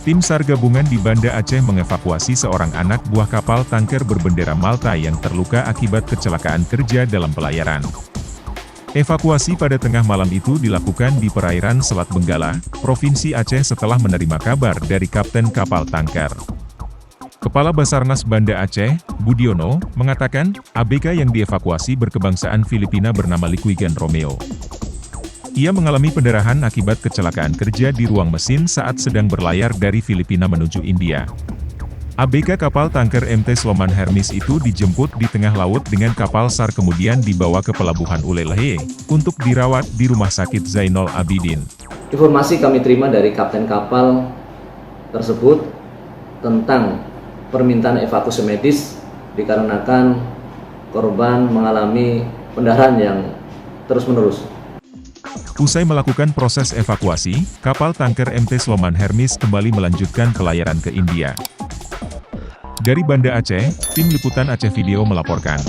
Tim SAR gabungan di Banda Aceh mengevakuasi seorang anak buah kapal tanker berbendera Malta yang terluka akibat kecelakaan kerja dalam pelayaran. Evakuasi pada tengah malam itu dilakukan di perairan Selat Benggala, Provinsi Aceh setelah menerima kabar dari kapten kapal tanker. Kepala Basarnas Banda Aceh, Budiono, mengatakan, ABK yang dievakuasi berkebangsaan Filipina bernama Liquigan Romeo. Ia mengalami pendarahan akibat kecelakaan kerja di ruang mesin saat sedang berlayar dari Filipina menuju India. ABK kapal tanker MT Sloman Hermes itu dijemput di tengah laut dengan kapal SAR kemudian dibawa ke Pelabuhan Ulelehe untuk dirawat di Rumah Sakit Zainal Abidin. Informasi kami terima dari kapten kapal tersebut tentang permintaan evakuasi medis dikarenakan korban mengalami pendarahan yang terus-menerus. Usai melakukan proses evakuasi, kapal tanker MT Sloman Hermes kembali melanjutkan pelayaran ke India. Dari Banda Aceh, Tim Liputan Aceh Video melaporkan.